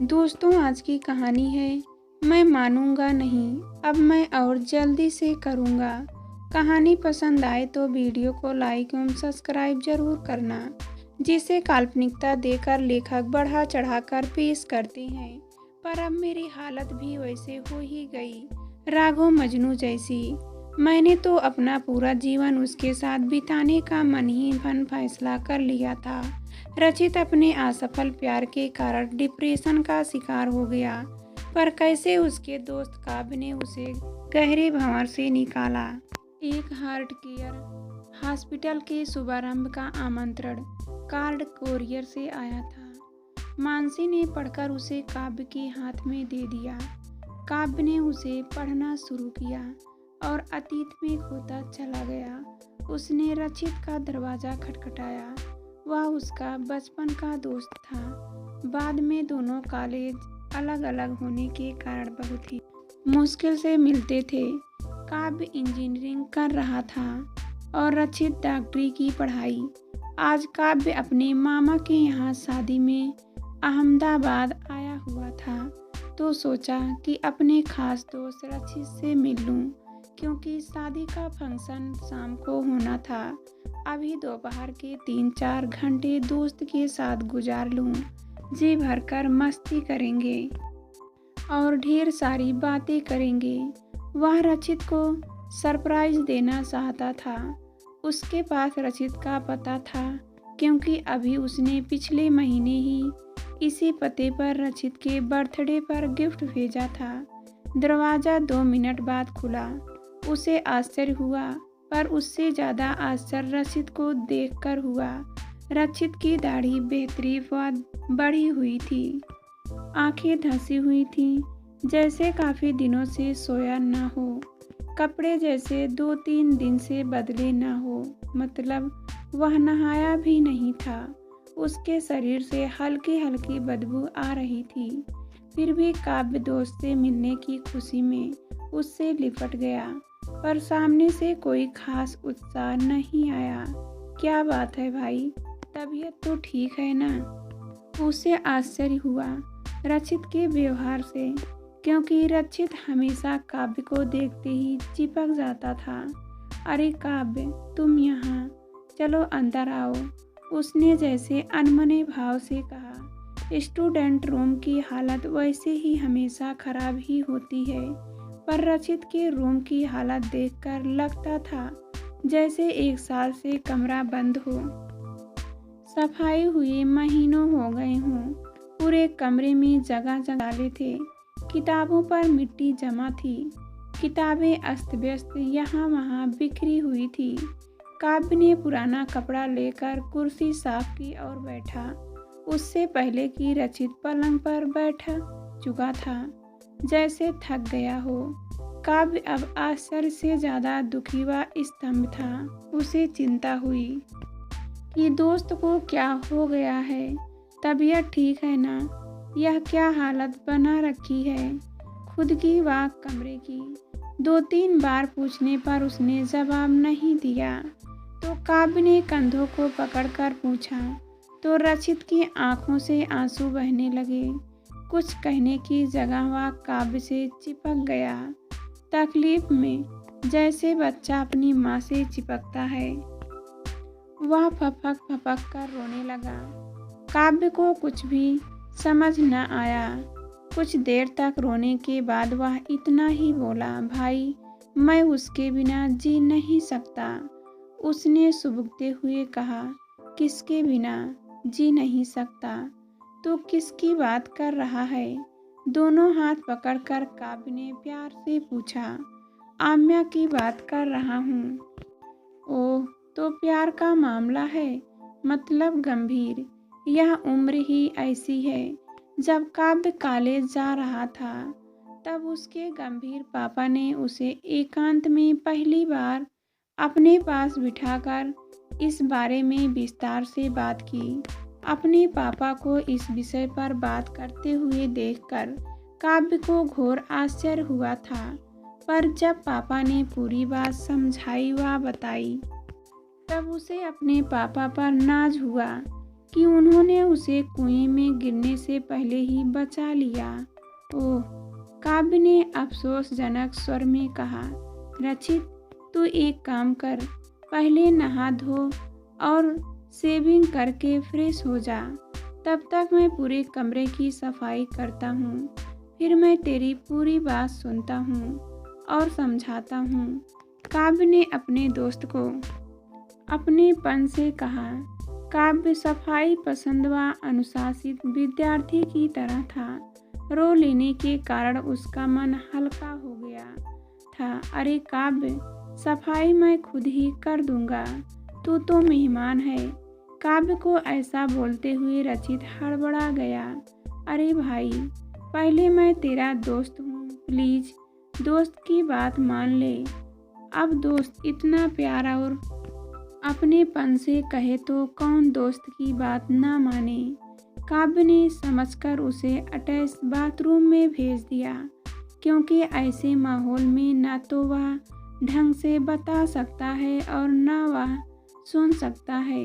दोस्तों, आज की कहानी है मैं मानूंगा नहीं, अब मैं और जल्दी से करूंगा। कहानी पसंद आए तो वीडियो को लाइक एवं सब्सक्राइब जरूर करना, जिसे काल्पनिकता देकर लेखक बढ़ा चढ़ाकर पेश करते हैं। पर अब मेरी हालत भी वैसे हो ही गई, राघव मजनू जैसी। मैंने तो अपना पूरा जीवन उसके साथ बिताने का मन ही मन फैसला कर लिया था। रचित अपने असफल प्यार के कारण डिप्रेशन का शिकार हो गया, पर कैसे उसके दोस्त काव्य ने उसे गहरे भंवर से निकाला। एक हार्ट केयर हॉस्पिटल के शुभारंभ का आमंत्रण कार्ड कोरियर से आया था। मानसी ने पढ़कर उसे काव्य के हाथ में दे दिया। काव्य ने उसे पढ़ना शुरू किया और अतीत में खोता चला गया। उसने रचित का दरवाजा खटखटाया। वह उसका बचपन का दोस्त था। बाद में दोनों कॉलेज अलग अलग होने के कारण बहुत ही मुश्किल से मिलते थे। काव्य इंजीनियरिंग कर रहा था और रचित डॉक्टरी की पढ़ाई। आज काव्य अपने मामा के यहाँ शादी में अहमदाबाद आया हुआ था, तो सोचा कि अपने खास दोस्त रचित से मिल लूं, क्योंकि शादी का फंक्शन शाम को होना था। अभी दोपहर के 3-4 घंटे दोस्त के साथ गुजार लूं, जी भरकर मस्ती करेंगे और ढेर सारी बातें करेंगे। वह रचित को सरप्राइज देना चाहता था। उसके पास रचित का पता था, क्योंकि अभी उसने पिछले महीने ही इसी पते पर रचित के बर्थडे पर गिफ्ट भेजा था। दरवाज़ा 2 मिनट बाद खुला। उसे आश्चर्य हुआ, पर उससे ज़्यादा आश्चर्य रचित को देखकर हुआ। रचित की दाढ़ी बेतरीन बढ़ी हुई थी, आंखें धंसी हुई थीं, जैसे काफ़ी दिनों से सोया न हो। कपड़े जैसे 2-3 दिन से बदले न हो, मतलब वह नहाया भी नहीं था। उसके शरीर से हल्की हल्की बदबू आ रही थी। फिर भी काव्य दोस्त से मिलने की खुशी में उससे लिपट गया, पर सामने से कोई खास उत्साह नहीं आया। क्या बात है भाई, तबीयत तो ठीक है ना? उसे आश्चर्य हुआ रचित के व्यवहार से, क्योंकि रचित हमेशा काव्य को देखते ही चिपक जाता था। अरे काव्य, तुम यहाँ, चलो अंदर आओ, उसने जैसे अनमने भाव से कहा। स्टूडेंट रूम की हालत वैसे ही हमेशा खराब ही होती है, पर रचित के रूम की हालत देखकर लगता था जैसे 1 साल से कमरा बंद हो। सफाई हुए महीनों हो गए हों। पूरे कमरे में जगह जगह थे। किताबों पर मिट्टी जमा थी। किताबें अस्त व्यस्त यहाँ वहाँ बिखरी हुई थी। काव्य ने पुराना कपड़ा लेकर कुर्सी साफ की और बैठा। उससे पहले कि रचित पलंग पर बैठ चुका था, जैसे थक गया हो। काव्य अब आश्चर्य से ज़्यादा दुखी व स्तंभ था। उसे चिंता हुई कि दोस्त को क्या हो गया है, तबीयत ठीक है ना? यह क्या हालत बना रखी है, खुद की व कमरे की? 2-3 बार पूछने पर उसने जवाब नहीं दिया, तो काव्य ने कंधों को पकड़कर पूछा, तो रचित की आंखों से आंसू बहने लगे। कुछ कहने की जगह वह काव्य से चिपक गया, तकलीफ में, जैसे बच्चा अपनी माँ से चिपकता है। वह फपक फपक कर रोने लगा। काव्य को कुछ भी समझ न आया। कुछ देर तक रोने के बाद वह इतना ही बोला, भाई, मैं उसके बिना जी नहीं सकता। उसने सुबकते हुए कहा, किसके बिना जी नहीं सकता? तो किसकी बात कर रहा है? दोनों हाथ पकड़कर काव्य ने प्यार से पूछा। आम्या की बात कर रहा हूँ। ओह, तो प्यार का मामला है, मतलब गंभीर। यह उम्र ही ऐसी है। जब काव्य कॉलेज जा रहा था, तब उसके गंभीर पापा ने उसे एकांत में पहली बार अपने पास बिठाकर इस बारे में विस्तार से बात की। अपने पापा को इस विषय पर बात करते हुए देखकर काव्य को घोर आश्चर्य हुआ था, पर जब पापा ने पूरी बात समझाई व बताई, तब उसे अपने पापा पर नाज हुआ। कि उन्होंने उसे कुएं में गिरने से पहले ही बचा लिया। ओह, काव्य ने अफसोसजनक स्वर में कहा। रचित, तू एक काम कर, पहले नहा धो और शेविंग करके फ्रेश हो जा। तब तक मैं पूरे कमरे की सफाई करता हूँ। फिर मैं तेरी पूरी बात सुनता हूँ और समझाता हूँ। काव्य ने अपने दोस्त को अपनेपन से कहा। काव्य सफाई पसंद व अनुशासित विद्यार्थी की तरह था। रो लेने के कारण उसका मन हल्का हो गया था। अरे काव्य, सफाई मैं खुद ही कर दूंगा, तू तो मेहमान है। काव्य को ऐसा बोलते हुए रचित हड़बड़ा गया। अरे भाई, पहले मैं तेरा दोस्त हूँ, प्लीज दोस्त की बात मान ले। अब दोस्त इतना प्यारा और अपनेपन से कहे तो कौन दोस्त की बात ना माने। काव्य ने समझकर उसे अटैच बाथरूम में भेज दिया, क्योंकि ऐसे माहौल में ना तो वह ढंग से बता सकता है और ना वह सुन सकता है।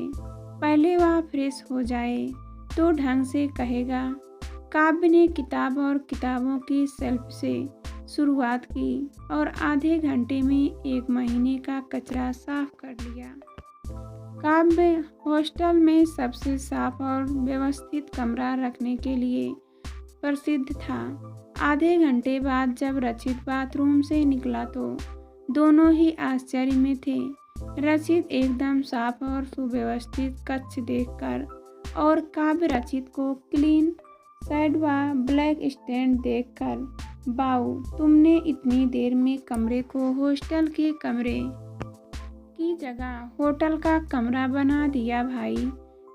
पहले वह फ्रेश हो जाए तो ढंग से कहेगा। काव्य ने किताब और किताबों की शेल्फ से शुरुआत की और आधे घंटे में 1 महीने का कचरा साफ कर लिया। काव्य हॉस्टल में सबसे साफ और व्यवस्थित कमरा रखने के लिए प्रसिद्ध था। आधे घंटे बाद जब रचित बाथरूम से निकला तो दोनों ही आश्चर्य में थे। रचित एकदम साफ और सुव्यवस्थित कक्ष देखकर और काव्य रचित को क्लीन शर्ट व ब्लैक स्टैंड देखकर, बाऊ, तुमने इतनी देर में कमरे को हॉस्टल के कमरे की जगह होटल का कमरा बना दिया भाई।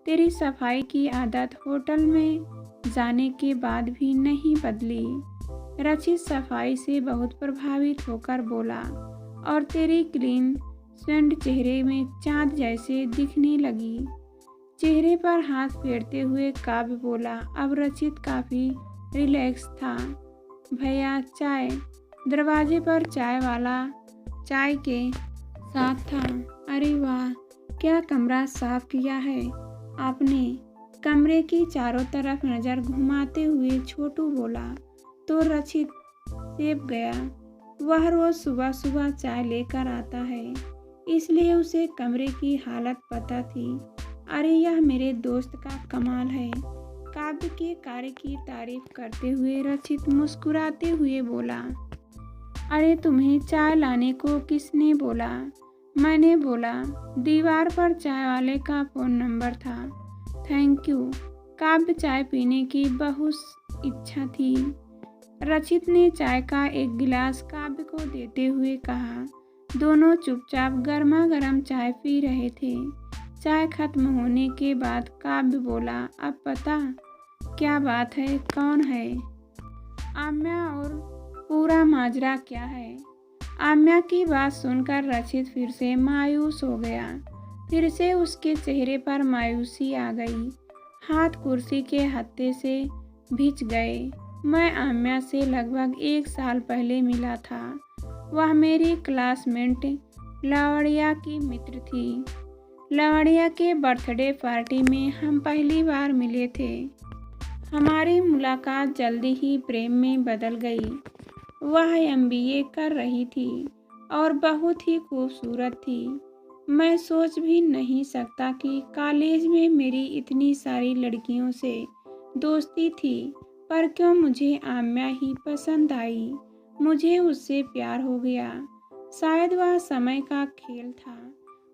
तेरी सफाई की आदत होटल में जाने के बाद भी नहीं बदली। रचित सफाई से बहुत प्रभावित होकर बोला और तेरी क्लीन स्वेंड चेहरे में चांद जैसे दिखने लगी। चेहरे पर हाथ फेरते हुए काव्य बोला। अब रचित काफी रिलैक्स था। भैया चाय। दरवाजे पर चाय वाला चाय के साथ था। अरे वाह, क्या कमरा साफ किया है आपने। कमरे की चारों तरफ नजर घुमाते हुए छोटू बोला। तो रचित सेब गया। वह रोज सुबह सुबह चाय लेकर आता है, इसलिए उसे कमरे की हालत पता थी। अरे यह मेरे दोस्त का कमाल है। काव्य के कार्य की तारीफ करते हुए रचित मुस्कुराते हुए बोला। अरे तुम्हें चाय लाने को किसने बोला। मैंने बोला। दीवार पर चाय वाले का फ़ोन नंबर था। Thank you. काव्य चाय पीने की बहुत इच्छा थी। रचित ने चाय का एक गिलास काव्य को देते हुए कहा। दोनों चुपचाप गर्मा गर्म चाय पी रहे थे। चाय खत्म होने के बाद काव्य बोला। अब पता क्या बात है, कौन है आम्या और पूरा माजरा क्या है। आम्या की बात सुनकर रचित फिर से मायूस हो गया। फिर से उसके चेहरे पर मायूसी आ गई। हाथ कुर्सी के हत्थे से भिज गए। मैं आम्या से लगभग 1 साल पहले मिला था। वह मेरी क्लासमेट लावण्या की मित्र थी। लावण्या के बर्थडे पार्टी में हम पहली बार मिले थे। हमारी मुलाकात जल्दी ही प्रेम में बदल गई। वह MBA कर रही थी और बहुत ही खूबसूरत थी। मैं सोच भी नहीं सकता कि कॉलेज में मेरी इतनी सारी लड़कियों से दोस्ती थी, पर क्यों मुझे आम्या ही पसंद आई। मुझे उससे प्यार हो गया। शायद वह समय का खेल था।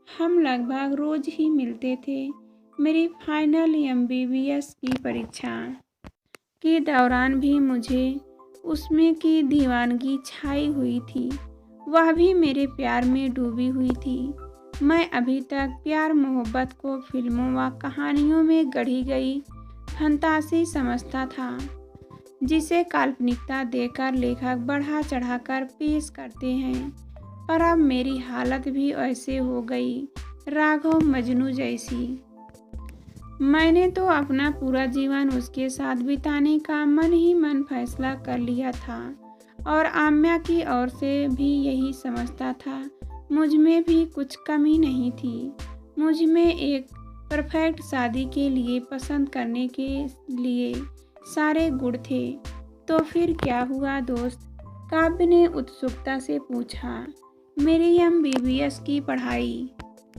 हम लगभग रोज ही मिलते थे। मेरी फाइनल MBBS की परीक्षा के दौरान भी मुझे उसमें की दीवानगी छाई हुई थी। वह भी मेरे प्यार में डूबी हुई थी। मैं अभी तक प्यार मोहब्बत को फिल्मों व कहानियों में गढ़ी गई फंतासी समझता था, जिसे काल्पनिकता देकर लेखक बढ़ा चढ़ाकर पेश करते हैं। पर अब मेरी हालत भी ऐसे हो गई, राघव मजनू जैसी। मैंने तो अपना पूरा जीवन उसके साथ बिताने का मन ही मन फैसला कर लिया था और आम्या की ओर से भी यही समझता था। मुझ में भी कुछ कमी नहीं थी। मुझ में एक परफेक्ट शादी के लिए पसंद करने के लिए सारे गुण थे। तो फिर क्या हुआ दोस्त? काव्य ने उत्सुकता से पूछा। मेरी MBBS की पढ़ाई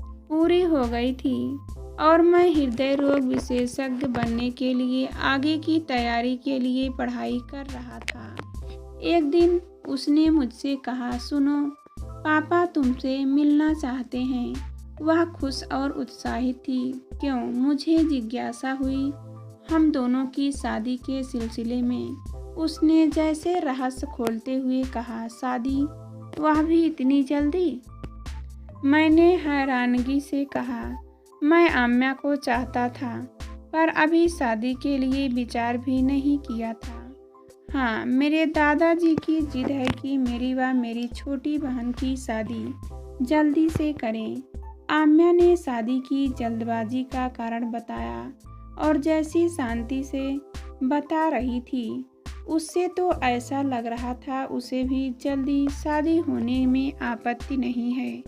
पूरी हो गई थी और मैं हृदय रोग विशेषज्ञ बनने के लिए आगे की तैयारी के लिए पढ़ाई कर रहा था। एक दिन उसने मुझसे कहा, सुनो पापा तुमसे मिलना चाहते हैं। वह खुश और उत्साहित थी। क्यों? मुझे जिज्ञासा हुई। हम दोनों की शादी के सिलसिले में। उसने जैसे रहस्य खोलते हुए कहा, शादी? वह भी इतनी जल्दी? मैंने हैरानगी से कहा, मैं आम्या को चाहता था पर अभी शादी के लिए विचार भी नहीं किया था। हाँ, मेरे दादाजी की जिद है कि मेरी व मेरी छोटी बहन की शादी जल्दी से करें। आम्या ने शादी की जल्दबाजी का कारण बताया और जैसी शांति से बता रही थी उससे तो ऐसा लग रहा था उसे भी जल्दी शादी होने में आपत्ति नहीं है।